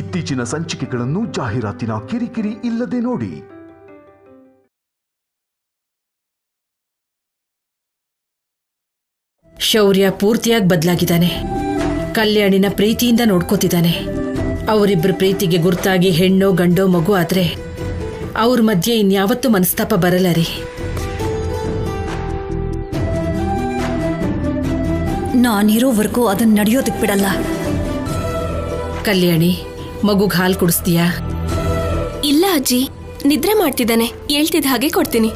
ಇತ್ತೀಚಿನ ಸಂಚಿಕೆಗಳನ್ನು ಜಾಹೀರಾತಿನ ಕಿರಿಕಿರಿ ಇಲ್ಲದೆ ನೋಡಿ. ಶೌರ್ಯ ಪೂರ್ತಿಯಾಗಿ ಬದಲಾಗಿದ್ದಾನೆ. ಕಲ್ಯಾಣಿನ ಪ್ರೀತಿಯಿಂದ ನೋಡ್ಕೋತಿದ್ದಾನೆ. ಅವರಿಬ್ಬರ ಪ್ರೀತಿಗೆ ಗುರ್ತಾಗಿ ಹೆಣ್ಣೋ ಗಂಡೋ ಮಗು ಆದ್ರೆ ಅವ್ರ ಮಧ್ಯೆ ಇನ್ಯಾವತ್ತೂ ಮನಸ್ತಾಪ ಬರಲ್ಲ ರೀ. ನಾನಿರೋವರೆಗೂ ಅದನ್ನ ನಡೆಯೋದಕ್ಕೆ ಬಿಡಲ್ಲ. ಕಲ್ಯಾಣಿ, ಮಗುಗ್ ಹಾಲು ಕುಡಿಸ್ತೀಯಾ? ಇಲ್ಲ ಅಜ್ಜಿ, ನಿದ್ರೆ ಮಾಡ್ತಿದ್ದಾನೆ, ಹೇಳ್ತಿದ್ದ ಹಾಗೆ ಕೊಡ್ತೀನಿ.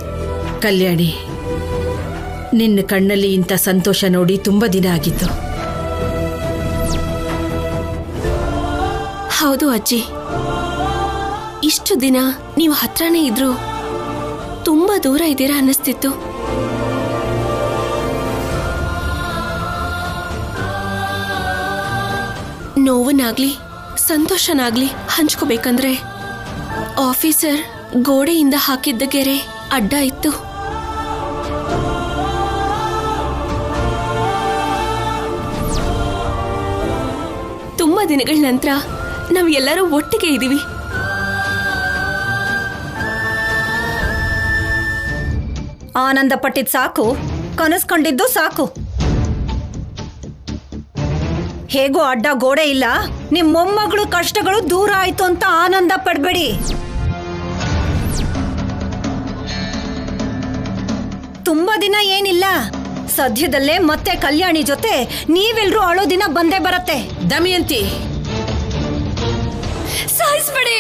ಕಲ್ಯಾಣಿ, ನಿನ್ನ ಕಣ್ಣಲ್ಲಿ ಇಂಥ ಸಂತೋಷ ನೋಡಿ ತುಂಬಾ ದಿನ ಆಗಿತ್ತು. ಹೌದು ಅಜ್ಜಿ, ಇಷ್ಟು ದಿನ ನೀವು ಹತ್ರನೇ ಇದ್ರು ತುಂಬಾ ದೂರ ಇದ್ದೀರಾ ಅನ್ನಿಸ್ತಿತ್ತು. ನೋವನ್ನಾಗ್ಲಿ ಸಂತೋಷನಾಗ್ಲಿ ಹಂಚ್ಕೋಬೇಕಂದ್ರೆ ಆಫೀಸರ್ ಗೋಡೆಯಿಂದ ಹಾಕಿದ್ದ ಗೆರೆ ಅಡ್ಡ ಇತ್ತು. ತುಂಬಾ ದಿನಗಳ ನಂತರ ನಾವು ಎಲ್ಲರೂ ಒಟ್ಟಿಗೆ ಇದ್ದೀವಿ. ಆನಂದ ಪಟ್ಟಿದ್ ಸಾಕು, ಕನಸ್ಕೊಂಡಿದ್ದು ಸಾಕು. ಹೇಗೋ ಅಡ್ಡ ಗೋಡೆ ಇಲ್ಲ, ನಿಮ್ ಮೊಮ್ಮಗಳು ಕಷ್ಟಗಳು ದೂರ ಆಯ್ತು ಅಂತ ಆನಂದ ಪಡ್ಬೇಡಿ. ತುಂಬಾ ದಿನ ಏನಿಲ್ಲ, ಸದ್ಯದಲ್ಲೇ ಮತ್ತೆ ಕಲ್ಯಾಣಿ ಜೊತೆ ನೀವೆಲ್ರೂ ಅಳೋ ದಿನ ಬಂದೇ ಬರತ್ತೆ. ದಮಯಂತಿ, ಸಾಯಿಸ್ಬೇಡಿ.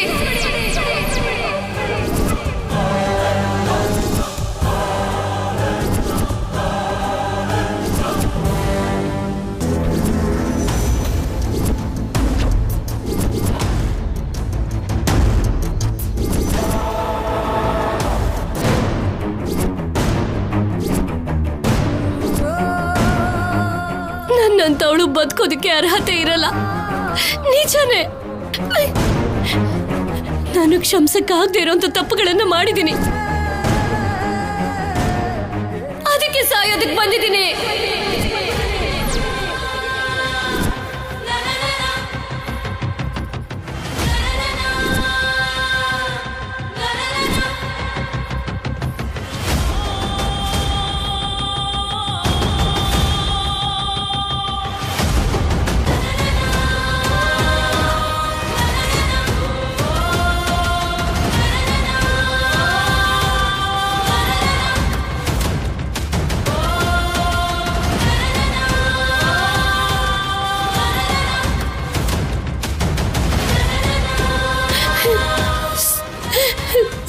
ನನ್ನಂತವಳು ಬದುಕೋದಕ್ಕೆ ಅರ್ಹತೆ ಇರಲ್ಲ, ನಿಜನೇ. ನಾನು ಕ್ಷಮಿಸಕ್ಕಾಗದೇ ಇರೋಂಥ ತಪ್ಪುಗಳನ್ನ ಮಾಡಿದ್ದೀನಿ, ಅದಕ್ಕೆ ಸಾಯೋದಕ್ಕೆ ಬಂದಿದ್ದೀನಿ.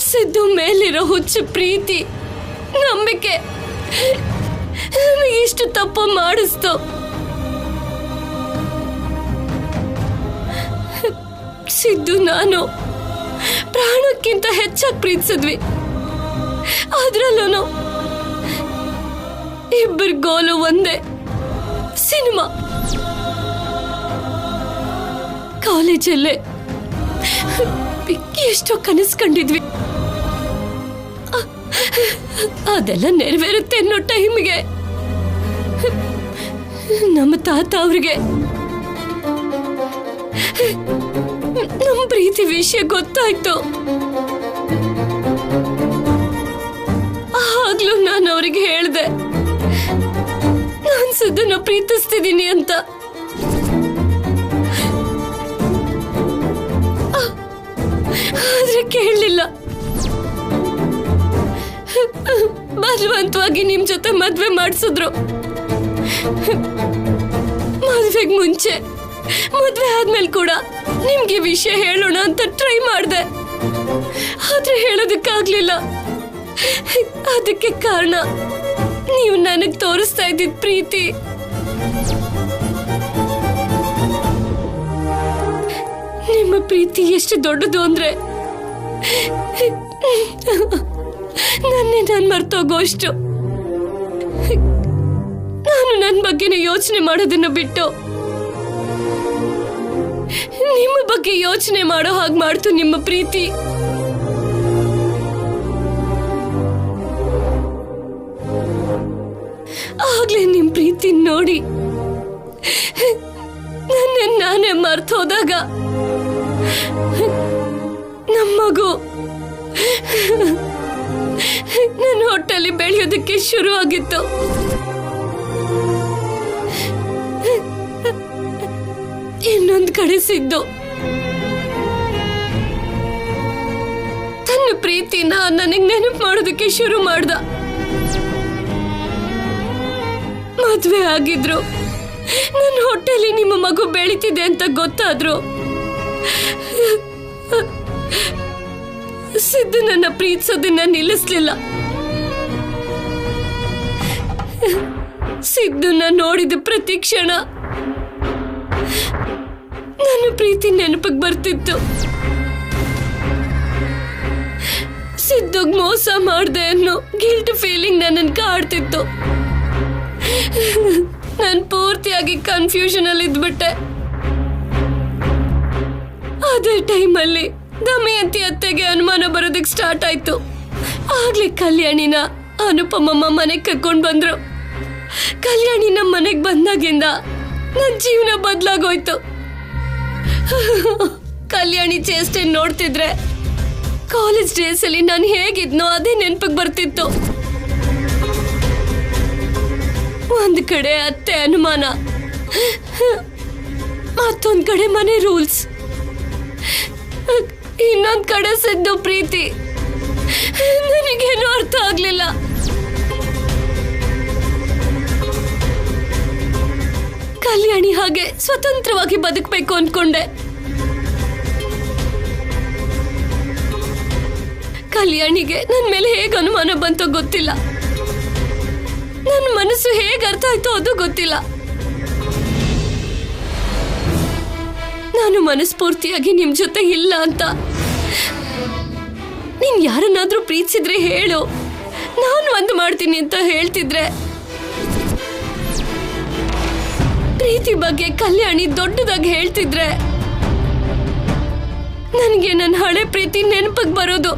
ಸಿದ್ದು ಮೇಲಿರೋ ಹುಚ್ಚು ಪ್ರೀತಿ ನಂಬಿಕೆ ಇಷ್ಟು ತಪ್ಪು ಮಾಡಿಸ್ತು. ಸಿದ್ದು ನಾನು ಪ್ರಾಣಕ್ಕಿಂತ ಹೆಚ್ಚಾಗಿ ಪ್ರೀತಿಸಿದ್ವಿ. ಅದ್ರಲ್ಲೂ ಇಬ್ಬರ ಗೋಲು ಒಂದೇ, ಸಿನಿಮಾ. ಕಾಲೇಜಲ್ಲೇ ಎಷ್ಟೋ ಕನಸು ಕಂಡಿದ್ವಿ, ಅದೆಲ್ಲ ನೆರವೇರುತ್ತೆ ಅನ್ನೋ ಟೈಮ್ಗೆ ನಮ್ಮ ತಾತ ಅವ್ರಿಗೆ ನಮ್ಮ ಪ್ರೀತಿ ವಿಷಯ ಗೊತ್ತಾಯ್ತು. ಆಗ್ಲೂ ನಾನು ಅವ್ರಿಗೆ ಹೇಳ್ದೆ ನಾನ್ ಸಿದ್ದನ್ನ ಪ್ರೀತಿಸ್ತಿದ್ದೀನಿ ಅಂತ. ಆದ್ರೆ ಕೇಳಲಿಲ್ಲ. ಬಲವಂತವಾಗಿ ನಿಮ್ ಜೊತೆ ಮದ್ವೆ ಮಾಡಿಸಿದ್ರು. ಮದ್ವೆಗ್ ಮುಂಚೆ, ಮದ್ವೆ ಆದ್ಮೇಲೆ ಕೂಡ ನಿಮ್ಗೆ ವಿಷಯ ಹೇಳೋಣ ಅಂತ ಟ್ರೈ ಮಾಡ್ದೆ, ಆದ್ರೆ ಹೇಳೋದಕ್ಕಾಗ್ಲಿಲ್ಲ. ಅದಕ್ಕೆ ಕಾರಣ ನೀವು ನನಗ್ ತೋರಿಸ್ತಾ ಇದ್ದಿದ್ ಪ್ರೀತಿ. ನಿಮ್ಮ ಪ್ರೀತಿ ಎಷ್ಟು ದೊಡ್ಡದು ಅಂದ್ರೆ ನನ್ನೇ ನಾನು ಮರ್ತೋಗೋ ಅಷ್ಟು. ನಾನು ನನ್ನ ಬಗ್ಗೆನೇ ಯೋಚನೆ ಮಾಡೋದನ್ನ ಬಿಟ್ಟು ನಿಮ್ಮ ಬಗ್ಗೆ ಯೋಚನೆ ಮಾಡೋ ಹಾಗೆ ಮಾಡ್ತು ನಿಮ್ಮ ಪ್ರೀತಿ. ಆಗ್ಲೇ ನಿಮ್ ಪ್ರೀತಿ ನೋಡಿ ನನ್ನ ನಾನೇ ಮರ್ತು ಹೋದಾಗ ನಮ್ಮ ಮಗು ನನ್ನ ಹೊಟ್ಟೆಲಿ ಬೆಳೆಯೋದಕ್ಕೆ ಶುರು ಆಗಿತ್ತು. ಇನ್ನೊಂದ್ ಕಡೆ ಸಿದ್ದು ತನ್ನ ಪ್ರೀತಿನ ನನಗ್ ನೆನಪು ಮಾಡೋದಕ್ಕೆ ಶುರು ಮಾಡ್ದ. ಮದ್ವೆ ಆಗಿದ್ರು, ನನ್ನ ಹೊಟ್ಟೆಲಿ ನಿಮ್ಮ ಮಗು ಬೆಳೀತಿದೆ ಅಂತ ಗೊತ್ತಾದ್ರು ಸಿದ್ದು ನನ್ನ ಪ್ರೀತಿಸೋದನ್ನ ನಿಲ್ಲಿಸ್ಲಿಲ್ಲ. ಸಿದ್ದುನ ನೋಡಿದ ಪ್ರತಿ ಕ್ಷಣ ನನ್ನ ಪ್ರೀತಿ ನೆನಪಿಗೆ ಬರ್ತಿತ್ತು. ಸಿದ್ದುಗ್ ಮೋಸ ಮಾಡ್ದೆ ಅನ್ನೋ ಗಿಲ್ಟ್ ಫೀಲಿಂಗ್ ನನ್ನನ್ನು ಕಾಡ್ತಿತ್ತು. ನಾನು ಪೂರ್ತಿಯಾಗಿ ಕನ್ಫ್ಯೂಷನ್ ಅಲ್ಲಿ ಇದ್ಬಿಟ್ಟೆ. ಅದೇ ಟೈಮಲ್ಲಿ ದಮಯಂತಿ ಅತ್ತೆಗೆ ಅನುಮಾನ ಬರೋದಕ್ಕೆ ಸ್ಟಾರ್ಟ್ ಆಯ್ತು. ಆಗ್ಲೇ ಕಲ್ಯಾಣಿನ ಅನುಪಮಮ್ಮ ಮನೆಗೆ ಕರ್ಕೊಂಡ್ ಬಂದ್ರು. ಕಲ್ಯಾಣಿ ನಮ್ಮ ಮನೆಗೆ ಬಂದಾಗಿಂದ ನನ್ನ ಜೀವನ ಬದಲಾಗೋಯ್ತು. ಕಲ್ಯಾಣಿ ಚೇಷ್ಟೆ ನೋಡ್ತಿದ್ರೆ ಕಾಲೇಜ್ ಡೇಸ್ ಅಲ್ಲಿ ನಾನು ಹೇಗಿದ್ನೋ ಅದೇ ನೆನಪಿಗೆ ಬರ್ತಿತ್ತು. ಒಂದ್ ಕಡೆ ಅತ್ತೆ ಅನುಮಾನ, ಮತ್ತೊಂದ್ ಕಡೆ ಮನೆ ರೂಲ್ಸ್, ಇನ್ನೊಂದ್ ಕಡೆ ಸಿದ್ದು ಪ್ರೀತಿ. ನನಗೇನು ಅರ್ಥ ಆಗ್ಲಿಲ್ಲ. ಕಲ್ಯಾಣಿ ಹಾಗೆ ಸ್ವತಂತ್ರವಾಗಿ ಬದುಕಬೇಕು ಅನ್ಕೊಂಡೆ. ಕಲ್ಯಾಣಿಗೆ ನನ್ ಮೇಲೆ ಹೇಗೆ ಅನುಮಾನ ಬಂತೋ ಗೊತ್ತಿಲ್ಲ. ನನ್ನ ಮನಸ್ಸು ಹೇಗೆ ಅರ್ಥ ಆಯ್ತೋ ಅದು ಗೊತ್ತಿಲ್ಲ. ನಾನು ಮನಸ್ಫೂರ್ತಿಯಾಗಿ ನಿಮ್ ಜೊತೆ ಇಲ್ಲ ಅಂತ. ನೀನ್ ಯಾರನ್ನಾದ್ರೂ ಪ್ರೀತಿಸಿದ್ರೆ ಹೇಳು, ನಾನು ಒಂದು ಮಾಡ್ತೀನಿ ಅಂತ ಹೇಳ್ತಿದ್ರೆ, ಪ್ರೀತಿ ಬಗ್ಗೆ ಕಲ್ಯಾಣಿ ದೊಡ್ಡದಾಗಿ ಹೇಳ್ತಿದ್ರೆ, ನನಗೆ ನನ್ನ ಹಳೆ ಪ್ರೀತಿ ನೆನಪಿಗೆ ಬರೋದು.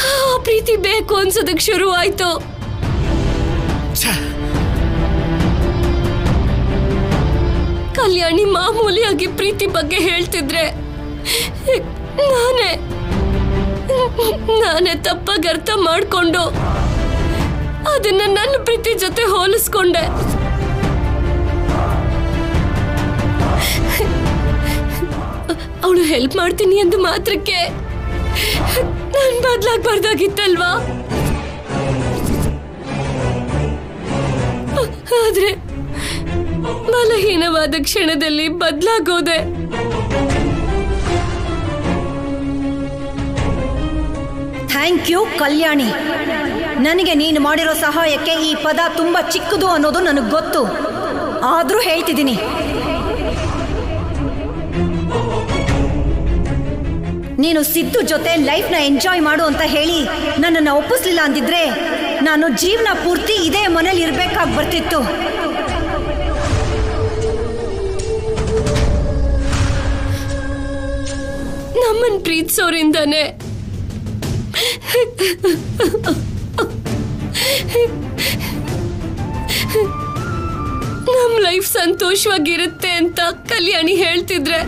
ಆ ಪ್ರೀತಿ ಬೇಕು ಅನ್ಸೋದಕ್ಕೆ ಶುರು ಆಯ್ತು. ಕಲ್ಯಾಣಿ ಮಾಮೂಲಿಯಾಗಿ ಪ್ರೀತಿ ಬಗ್ಗೆ ಹೇಳ್ತಿದ್ರೆ ನಾನೇ ತಪ್ಪಾಗಿ ಅರ್ಥ ಮಾಡ್ಕೊಂಡು ಅದನ್ನ ನನ್ನ ಪ್ರೀತಿ ಜೊತೆ ಹೋಲಿಸ್ಕೊಂಡೆ. ಅವಳು ಹೆಲ್ಪ್ ಮಾಡ್ತೀನಿ ಎಂದು ಮಾತ್ರಕ್ಕೆ ನಾನು ಬದಲಾಗಬಾರ್ದಾಗಿತ್ತಲ್ವಾ? ಆದ್ರೆ ಬಲಹೀನವಾದ ಕ್ಷಣದಲ್ಲಿ ಬದಲಾಗೋದೆ. ಥ್ಯಾಂಕ್ ಯು ಕಲ್ಯಾಣಿ. ನನಗೆ ನೀನು ಮಾಡಿರೋ ಸಹಾಯಕ್ಕೆ ಈ ಪದ ತುಂಬಾ ಚಿಕ್ಕದು ಅನ್ನೋದು ನನಗೆ ಗೊತ್ತು. ಆದ್ರೂ ಹೇಳ್ತಿದ್ದೀನಿ, ನೀನು ಸಿದ್ದು ಜೊತೆ ಲೈಫ್ನ ಎಂಜಾಯ್ ಮಾಡು ಅಂತ ಹೇಳಿ ನನ್ನನ್ನು ಒಪ್ಪಿಸ್ಲಿಲ್ಲ ಅಂದಿದ್ರೆ ನಾನು ಜೀವನ ಪೂರ್ತಿ ಇದೇ ಮನೇಲಿ ಇರ್ಬೇಕಾಗಿ ಬರ್ತಿತ್ತು. ನಮ್ಮನ್ ಪ್ರೀತಿಸೋರಿಂದಾನೆ ನಮ್ ಲೈಫ್ ಸಂತೋಷವಾಗಿರುತ್ತೆ ಅಂತ ಕಲ್ಯಾಣಿ ಹೇಳ್ತಿದ್ರೆ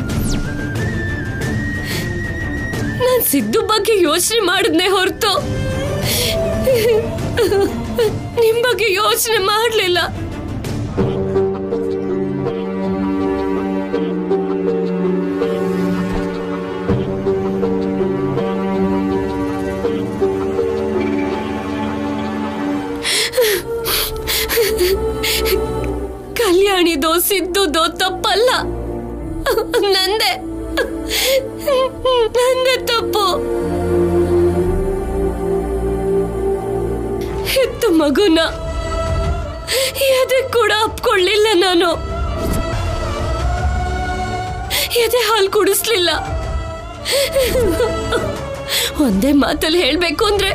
ನಾನ್ ಸಿದ್ದು ಬಗ್ಗೆ ಯೋಚನೆ ಮಾಡಿದ್ನೆ ಹೊರತು ನಿಮ್ ಬಗ್ಗೆ ಯೋಚನೆ ಮಾಡ್ಲಿಲ್ಲ. ಕಲ್ಯಾಣಿದೋ ಸಿದ್ದುದೋ ತಪ್ಪಲ್ಲ, ನಂದೇ ತಪ್ಪು. ಹೆತ್ತ ಮಗುನ ಎದೆ ಕೂಡ ಅಪ್ಕೊಳ್ಳಿಲ್ಲ ನಾನು. ಎದೆ ಹಾಲು ಕುಡಿಸ್ಲಿಲ್ಲ. ಒಂದೇ ಮಾತಲ್ಲಿ ಹೇಳ್ಬೇಕು ಅಂದ್ರೆ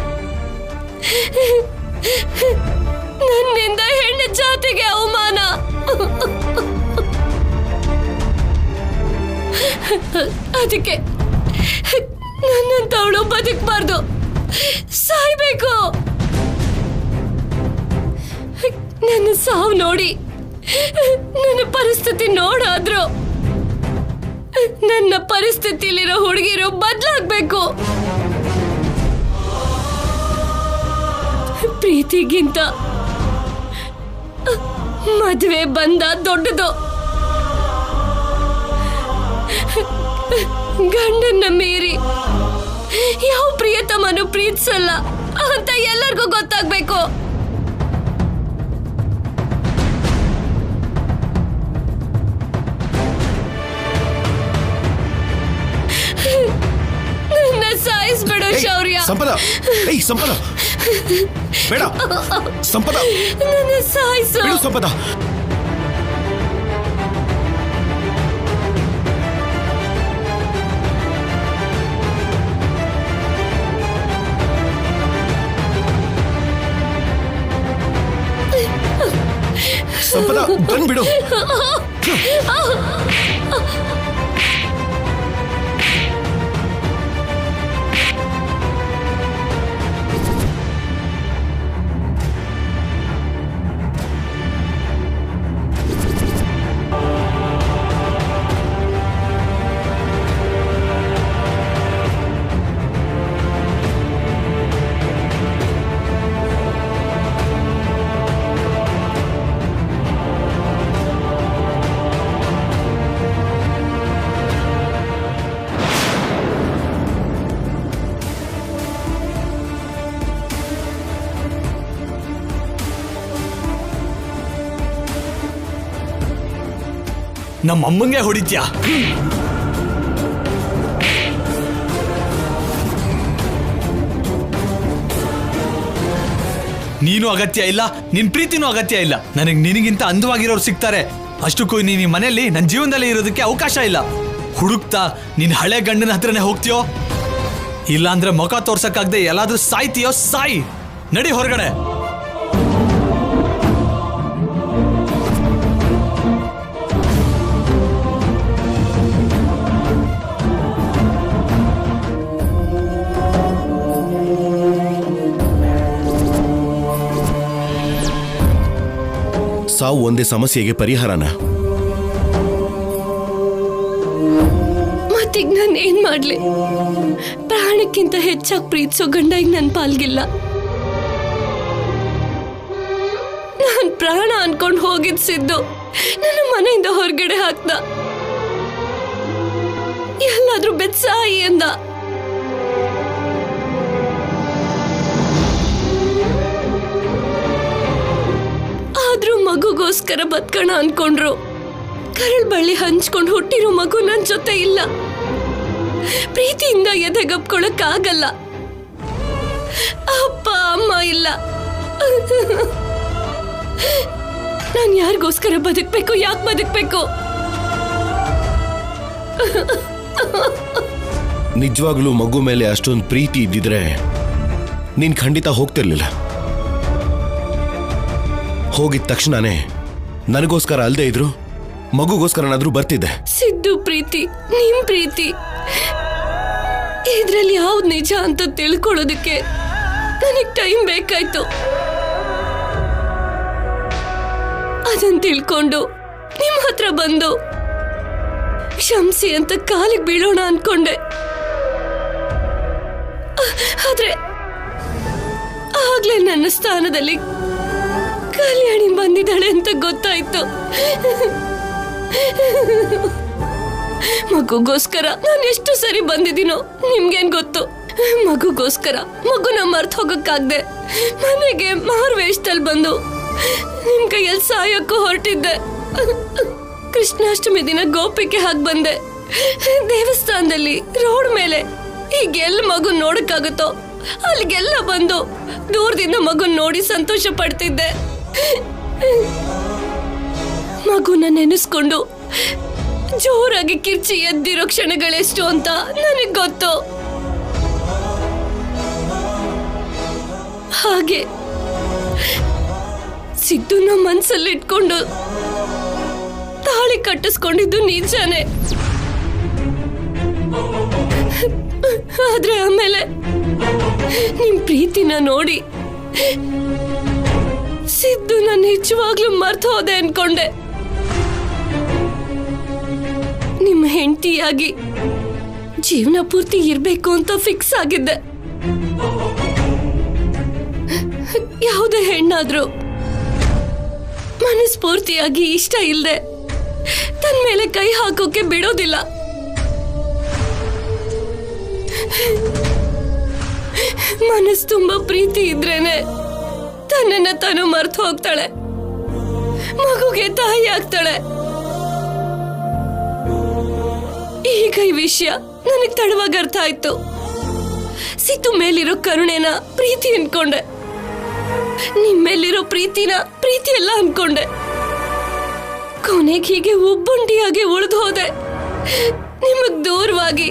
ನನ್ನಿಂದ ಹೆಣ್ಣು ಜಾತಿಗೆ ಅವಮಾನ. ಅದಕ್ಕೆ ನನ್ನಂತವಳು ಬದುಕಬಾರ್ದು, ಸಾಯ್ಬೇಕು. ನನ್ನ ಸಾವು ನೋಡಿ, ನನ್ನ ಪರಿಸ್ಥಿತಿ ನೋಡಾದ್ರು ನನ್ನ ಪರಿಸ್ಥಿತಿಲಿರೋ ಹುಡುಗಿರು ಬದಲಾಗ್ಬೇಕು. ಪ್ರೀತಿಗಿಂತ ಮದುವೆ ಬಂದ ದೊಡ್ಡದು. ಗಂಡನ್ನ ಮೀರಿ ಯಾವ ಪ್ರಿಯತಮನು ಪ್ರೀತಿಸಲ್ಲ ಅಂತ ಎಲ್ಲರಿಗೂ ಗೊತ್ತಾಗ್ಬೇಕು. ನನ್ನ ಸಾಯಿಸ್ಬಿಡು ಶೌರ್ಯ. ಸಂಪದ, ಸಂಪದ ಬೇಡ. ಸಂಪದ, ನನ್ನ ಸಾಯಿಸು. ಸಂಪದ. ಸಂಪದ, ಬಂದ್ಬಿಡು. ನಮ್ಮಮ್ಮಂಗೆ ಹೊಡಿತ್ಯಾ? ನೀನು ಅಗತ್ಯ ಇಲ್ಲ, ನಿನ್ ಪ್ರೀತಿನೂ ಅಗತ್ಯ ಇಲ್ಲ. ನನಗೆ ನಿನಗಿಂತ ಅಂದವಾಗಿರೋರು ಸಿಗ್ತಾರೆ. ಅಷ್ಟಕ್ಕೂ ನೀನ್ ಈ ಮನೆಯಲ್ಲಿ ನನ್ನ ಜೀವನದಲ್ಲಿ ಇರೋದಕ್ಕೆ ಅವಕಾಶ ಇಲ್ಲ. ಹುಡುಕ್ತಾ ನಿನ್ ಹಳೆ ಗಂಡನ ಹತ್ರನೇ ಹೋಗ್ತೀಯೋ, ಇಲ್ಲ ಅಂದ್ರೆ ಮುಖ ತೋರ್ಸಕ್ಕಾಗದೆ ಎಲ್ಲಾದ್ರೂ ಸಾಯ್ತೀಯೋ ಸಾಯಿ. ನಡಿ ಹೊರಗಡೆ. ಸಾವು ಒಂದೇ ಸಮಸ್ಯೆಗೆ ಪರಿಹಾರನ? ಮತ್ತೀಗ ನಾನು ಏನ್ ಮಾಡ್ಲಿ? ಪ್ರಾಣಕ್ಕಿಂತ ಹೆಚ್ಚಾಗಿ ಪ್ರೀತಿಸೋ ಗಂಡ ಈಗ ನನ್ ಪಾಲ್ಗಿಲ್ಲ. ನಾನ್ ಪ್ರಾಣ ಅನ್ಕೊಂಡು ಹೋಗಿದ್ ಸಿದ್ದು ನನ್ನ ಮನೆಯಿಂದ ಹೊರಗಡೆ ಹಾಕ್ದ. ಎಲ್ಲಾದ್ರೂ ಬೆಚ್ಚಾಯಿ ಅಂದ. ಆದ್ರೂ ಮಗುಗೋಸ್ಕರ ಬದುಕೋಣ ಅನ್ಕೊಂಡ್ರು. ಕರಳ್ ಬಳ್ಳಿ ಹಂಚ್ಕೊಂಡು ಹುಟ್ಟಿರೋ ಮಗು ನನ್ ಜೊತೆ ಇಲ್ಲ. ಪ್ರೀತಿಯಿಂದ ಎದೆಗಪ್ಕೊಳಕ್ಕಾಗಲ್ಲ. ಅಪ್ಪ ಅಮ್ಮ ಇಲ್ಲ. ನಾನ್ ಯಾರಿಗೋಸ್ಕರ ಬದುಕ್ಬೇಕು? ಯಾಕೆ ಬದುಕ್ಬೇಕು? ನಿಜವಾಗ್ಲೂ ಮಗು ಮೇಲೆ ಅಷ್ಟೊಂದು ಪ್ರೀತಿ ಇದ್ದಿದ್ರೆ ನೀನ್ ಖಂಡಿತ ಹೋಗ್ತಿರ್ಲಿಲ್ಲ. ಹೋಗಿದ ತಕ್ಷಣನೇ ನನಗೋಸ್ಕರ ಅಲ್ದೇ ಇದ್ರು ಮಗುಗೋಸ್ಕರನಾದ್ರೂ ಬರ್ತಿದ್ದೆ. ಸಿದ್ದು ಪ್ರೀತಿ, ನಿಮ್ ಪ್ರೀತಿ, ಇದ್ರಲ್ಲಿ ಯಾವ್ದು ನಿಜ ಅಂತ ತಿಳ್ಕೊಳ್ಳೋದಕ್ಕೆ ನನಗ್ ಟೈಮ್ ಬೇಕಾಯ್ತು. ಅದನ್ನ ತಿಳ್ಕೊಂಡು ನಿಮ್ ಹತ್ರ ಬಂದು ಕ್ಷಮಿಸಿ ಅಂತ ಕಾಲಿಗೆ ಬೀಳೋಣ ಅನ್ಕೊಂಡೆ. ಆದ್ರೆ ಆಗ್ಲೇ ನನ್ನ ಸ್ಥಾನದಲ್ಲಿ ಕಲ್ಯಾಣಿ ಬಂದಿದ್ದಾಳೆ ಅಂತ ಗೊತ್ತಾಯ್ತು. ಮಗುಗೋಸ್ಕರ ನಾನು ಎಷ್ಟು ಸರಿ ಬಂದಿದ್ದೀನೋ ನಿಮ್ಗೇನ್ ಗೊತ್ತು? ಮಗುಗೋಸ್ಕರ ಮಗುನ ಮರ್ತ್ ಹೋಗಕ್ಕಾಗ್ದೆ ಮನೆಗೆ ಮಾರುವೇಷದಲ್ಲಿ ಬಂದು ನಿಮ್ ಕೈಯಲ್ಲಿ ಸಾಯಕ್ಕೂ ಹೊರಟಿದ್ದೆ. ಕೃಷ್ಣಾಷ್ಟಮಿ ದಿನ ಗೋಪಿಕೆ ಹಾಕಿ ಬಂದೆ. ದೇವಸ್ಥಾನದಲ್ಲಿ ರೋಡ್ ಮೇಲೆ ಈಗೆಲ್ಲ ಮಗು ನೋಡಕ್ಕಾಗುತ್ತೋ ಅಲ್ಲಿಗೆಲ್ಲ ಬಂದು ದೂರದಿಂದ ಮಗು ನೋಡಿ ಸಂತೋಷ ಪಡ್ತಿದ್ದೆ. ಮಗುನ ನೆನೆಸ್ಕೊಂಡು ಜೋರಾಗಿ ಕಿರ್ಚಿ ಎದ್ದಿರೋ ಕ್ಷಣಗಳೆಷ್ಟು ಅಂತ ನನಗ್ ಗೊತ್ತು. ಹಾಗೆ ಸಿದ್ದುನ ಮನ್ಸಲ್ಲಿ ಇಟ್ಕೊಂಡು ತಾಳಿ ಕಟ್ಟಿಸ್ಕೊಂಡಿದ್ದು ನಿಜಾನೆ. ಆದ್ರೆ ಆಮೇಲೆ ನಿಮ್ ಪ್ರೀತಿನ ನೋಡಿ ಸಿದ್ದುನ ನಿಜವಾಗ್ಲೂ ಮರ್ತು ಹೋದೆ ಅನ್ಕೊಂಡೆ. ನಿಮ್ಮ ಹೆಂಡತಿಯಾಗಿ ಜೀವನ ಪೂರ್ತಿ ಇರ್ಬೇಕು ಅಂತ ಫಿಕ್ಸ್ ಆಗಿದ್ದೆ. ಯಾವುದೇ ಹೆಣ್ಣಾದ್ರೂ ಮನಸ್ಫೂರ್ತಿಯಾಗಿ ಇಷ್ಟ ಇಲ್ಲದೆ ತನ್ನ ಮೇಲೆ ಕೈ ಹಾಕೋಕೆ ಬಿಡೋದಿಲ್ಲ. ಮನಸ್ಸು ತುಂಬಾ ಪ್ರೀತಿ ಇದ್ರೇನೆ ತನ್ನನ್ನ ತಾನು ಮರ್ತು ಹೋಗ್ತಾಳೆ, ಮಗುಗೆ ತಾಯಿ ಆಗ್ತಾಳೆ. ಈಗ ಈ ವಿಷಯ ನನಗೆ ತಡವಾಗಿ ಅರ್ಥ ಆಯ್ತು. ಸಿದ್ದು ಮೇಲಿರೋ ಕರುಣೆನ ಪ್ರೀತಿ ಅನ್ಕೊಂಡೆ, ನಿಮ್ಮೇಲಿರೋ ಪ್ರೀತಿನ ಪ್ರೀತಿ ಎಲ್ಲ ಅನ್ಕೊಂಡೆ. ಕೊನೆಗೆ ಹೀಗೆ ಒಬ್ಬೊಂಟಿಯಾಗಿ ಉಳಿದು ಹೋದೆ. ನಿಮಗ್ ದೂರವಾಗಿ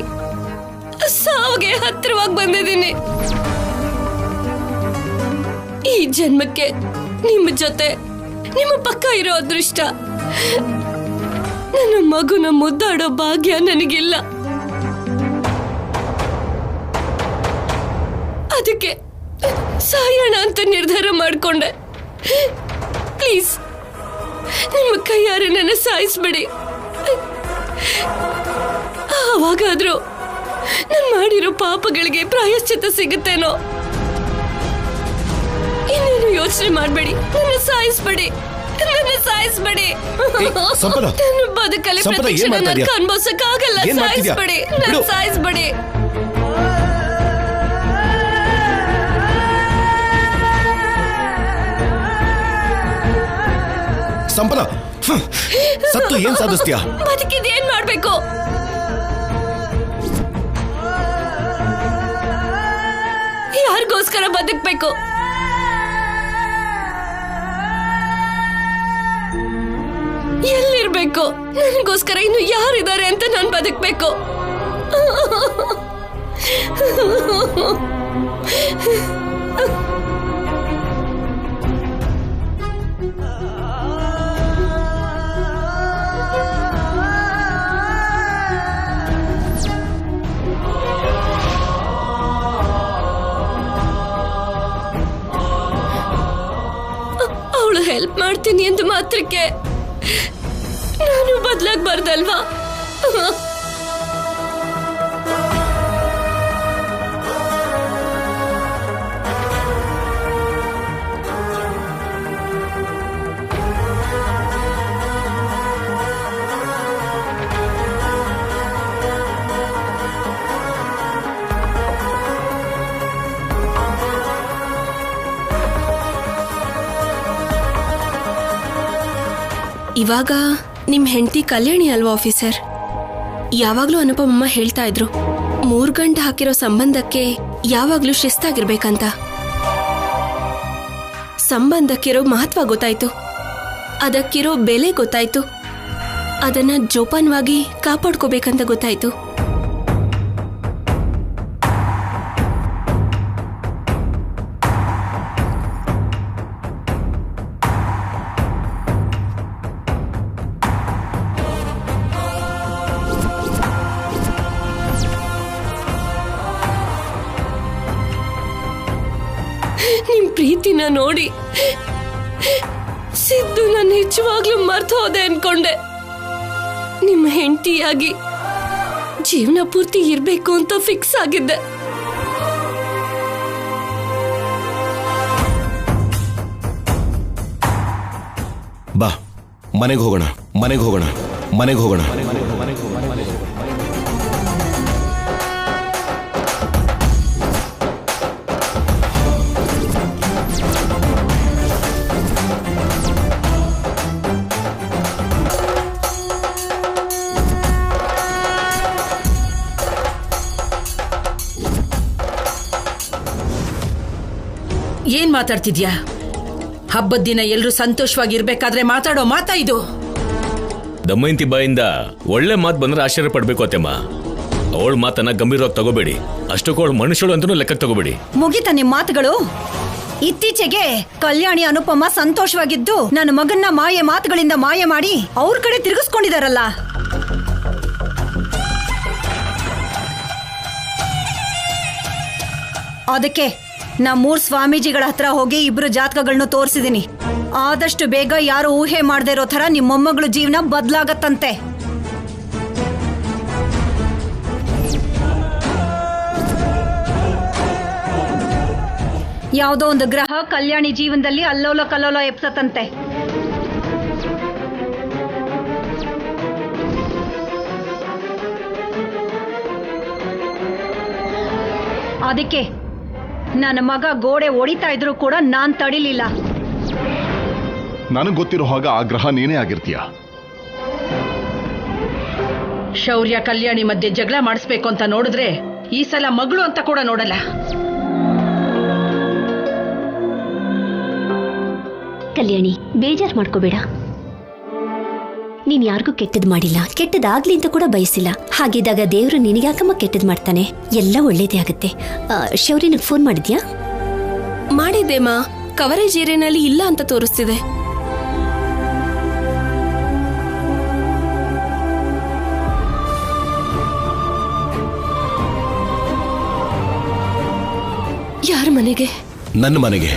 ಸಾವಿಗೆ ಹತ್ತಿರವಾಗಿ ಬಂದಿದ್ದೀನಿ. ಈ ಜನ್ಮಕ್ಕೆ ನಿಮ್ಮ ಜೊತೆ ನಿಮ್ಮ ಪಕ್ಕ ಇರೋ ಅದೃಷ್ಟ, ನನ್ನ ಮಗುನ ಮುದ್ದಾಡೋ ಭಾಗ್ಯ ನನಗಿಲ್ಲ. ಅದಕ್ಕೆ ಸಾಯೋಣ ಅಂತ ನಿರ್ಧಾರ ಮಾಡ್ಕೊಂಡೆ. ಪ್ಲೀಸ್ ನಿಮ್ಮ ಕೈಯಾರೆ ನನ್ನ ಸಾಯಿಸ್ಬಿಡಿ. ಆವಾಗಾದ್ರೂ ನಾನು ಮಾಡಿರೋ ಪಾಪಗಳಿಗೆ ಪ್ರಾಯಶ್ಚಿತ್ತ ಸಿಗುತ್ತೇನೋ. ಇನ್ನೇನು ಯೋಚನೆ ಮಾಡಬೇಡಿ, ನನ್ನ ಸಾಯಿಸ್ಬೇಡಿ, ನನ್ನ ಸಾಯಿಸ್ಬೇಡಿ. ನನ್ನ ಬದುಕಲ್ಲಿ ಪ್ರತಿಕ್ಷಣ ನನ್ನ ಅನ್ಭವಿಸಕ್ಕಾಗಲ್ಲ. ಸಾಯಿಸ್ಬೇಡಿ, ನನ್ನ ಸಾಯಿಸ್ಬೇಡಿ. ಸಂಪದ, ಸತ್ತು ಏನ್ ಸಾಧಿಸ್ತೀಯಾ? ಬದುಕಿದ್ ಏನ್ ಮಾಡ್ಬೇಕು? ಯಾರಿಗೋಸ್ಕರ ಬದುಕ್ಬೇಕು? ಎಲ್ಲಿರ್ಬೇಕು? ನನಗೋಸ್ಕರ ಇನ್ನು ಯಾರಿದ್ದಾರೆ ಅಂತ ನಾನು ಬದುಕ್ಬೇಕು? ಅವಳು ಹೆಲ್ಪ್ ಮಾಡ್ತೀನಿ ಎಂದು ಮಾತ್ರಕ್ಕೆ ನಾನು ಬದಲಾಗಬಾರ್ದಲ್ವಾ? ಇವಾಗ ನಿಮ್ ಹೆಂಡತಿ ಕಲ್ಯಾಣಿ ಅಲ್ವಾ ಆಫೀಸರ್? ಯಾವಾಗ್ಲೂ ಅನುಪಮಮ್ಮ ಹೇಳ್ತಾ ಇದ್ರು 3 ಗಂಟೆ ಹಾಕಿರೋ ಸಂಬಂಧಕ್ಕೆ ಯಾವಾಗ್ಲೂ ಶಿಸ್ತಾಗಿರ್ಬೇಕಂತ. ಸಂಬಂಧಕ್ಕಿರೋ ಮಹತ್ವ ಗೊತ್ತಾಯ್ತು, ಅದಕ್ಕಿರೋ ಬೆಲೆ ಗೊತ್ತಾಯ್ತು, ಅದನ್ನ ಜೋಪಾನವಾಗಿ ಕಾಪಾಡ್ಕೋಬೇಕಂತ ಗೊತ್ತಾಯ್ತು. ನಿಮ್ ಪ್ರೀತಿನ ನೋಡಿ ಸಿದ್ದು ನಾನು ನಿಜವಾಗ್ಲೂ ಮರ್ತು ಹೋದೆ ಅನ್ಕೊಂಡೆ. ನಿಮ್ಮ ಹೆಂಡತಿಯಾಗಿ ಜೀವನ ಪೂರ್ತಿ ಇರ್ಬೇಕು ಅಂತ ಫಿಕ್ಸ್ ಆಗಿದ್ದೆ. ಬಾ, ಮನೆಗೆ ಹೋಗೋಣ, ಮನೆಗೆ ಹೋಗೋಣ, ಮನೆಗೆ ಹೋಗೋಣ. ಏನ್ ಮಾತಾಡ್ತಿದ್ಯಾ? ಹಬ್ಬದ ದಿನ ಎಲ್ರು ಸಂತೋಷವಾಗಿರ್ಬೇಕಾದ್ರೆ ಮಾತಾಡೋ ಮಾತಾ ಇದು? ದಮಯಂತಿ ಬಾಯಿಂದ ಒಳ್ಳೆ ಮಾತು ಬಂದ್ರೆ ಆಶ್ಚರ್ಯ ಪಡ್ಬೇಕು ಅತ್ತೆಮ್ಮ. ಅವಳ ಮಾತನ್ನ ಗಂಭೀರವಾಗಿ ತಗೋಬೇಡಿ. ಅಷ್ಟಕ್ಕೂ ಮನುಷ್ಯಳು ಅಂತನೂ ಲೆಕ್ಕ ತಗೋಬೇಡಿ. ಮುಗಿತ ನಿಮ್ ಮಾತುಗಳು? ಇತ್ತೀಚೆಗೆ ಕಲ್ಯಾಣಿ ಅನುಪಮ ಸಂತೋಷವಾಗಿದ್ದು ನನ್ನ ಮಗನ್ನ ಮಾತುಗಳಿಂದ ಮಾಯ ಮಾಡಿ ಅವ್ರ ಕಡೆ ತಿರುಗಿಸ್ಕೊಂಡಿದಾರಲ್ಲ. ಅದಕ್ಕೆ ನಾ 3 ಸ್ವಾಮೀಜಿಗಳ ಹತ್ರ ಹೋಗಿ 2 ಜಾತಕಗಳನ್ನು ತೋರಿಸಿದೀನಿ. ಆದಷ್ಟು ಬೇಗ ಯಾರು ಊಹೆ ಮಾಡದೇ ಇರೋ ಥರ ನಿಮ್ಮ ಮೊಮ್ಮಗಳ ಜೀವನ ಬದಲಾಗತ್ತಂತೆ. ಯಾವುದೋ ಒಂದು ಗ್ರಹ ಕಲ್ಯಾಣಿ ಜೀವನದಲ್ಲಿ ಅಲ್ಲೋಲ ಕಲ್ಲೋಲ ಎಪ್ಸತ್ತಂತೆ. ಅದಕ್ಕೆ ನನ್ನ ಮಗ ಗೋಡೆ ಹೊಡಿತಾ ಇದ್ರು ಕೂಡ ನಾನ್ ತಡಿಲಿಲ್ಲ. ನನಗೆ ಗೊತ್ತಿರೋ ಹಾಗ ಆ ಗ್ರಹ ನೀನೇ ಆಗಿರ್ತೀಯ. ಶೌರ್ಯ ಕಲ್ಯಾಣಿ ಮಧ್ಯೆ ಜಗಳ ಮಾಡಿಸ್ಬೇಕು ಅಂತ ನೋಡಿದ್ರೆ ಈ ಸಲ ಮಗಳು ಅಂತ ಕೂಡ ನೋಡಲ್ಲ. ಕಲ್ಯಾಣಿ, ಬೇಜಾರು ಮಾಡ್ಕೋಬೇಡ. ನೀನ್ ಯಾರಿಗೂ ಕೆಟ್ಟದ್ ಮಾಡಿಲ್ಲ, ಕೆಟ್ಟದಾಗ್ಲಿ ಅಂತ ಕೂಡ ಬಯಸಿಲ್ಲ. ಹಾಗಿದ್ದಾಗ ದೇವ್ರು ನಿನಗ್ಯಾಕಮ್ಮ ಕೆಟ್ಟದ್ ಮಾಡ್ತಾನೆ? ಎಲ್ಲ ಒಳ್ಳೇದೇ ಆಗುತ್ತೆ. ಶೌರ್ಯನಿಗೆ ಫೋನ್ ಮಾಡಿದ್ಯಾ? ಮಾಡಿದ್ದೆಮ್ಮ, ಕವರೇಜ್ ಏರಿಯಾನಲ್ಲಿ ಇಲ್ಲ ಅಂತ ತೋರಿಸ್ತಿದೆ. ಯಾರ ಮನೆಗೆ? ನನ್ನ ಮನೆಗೆ.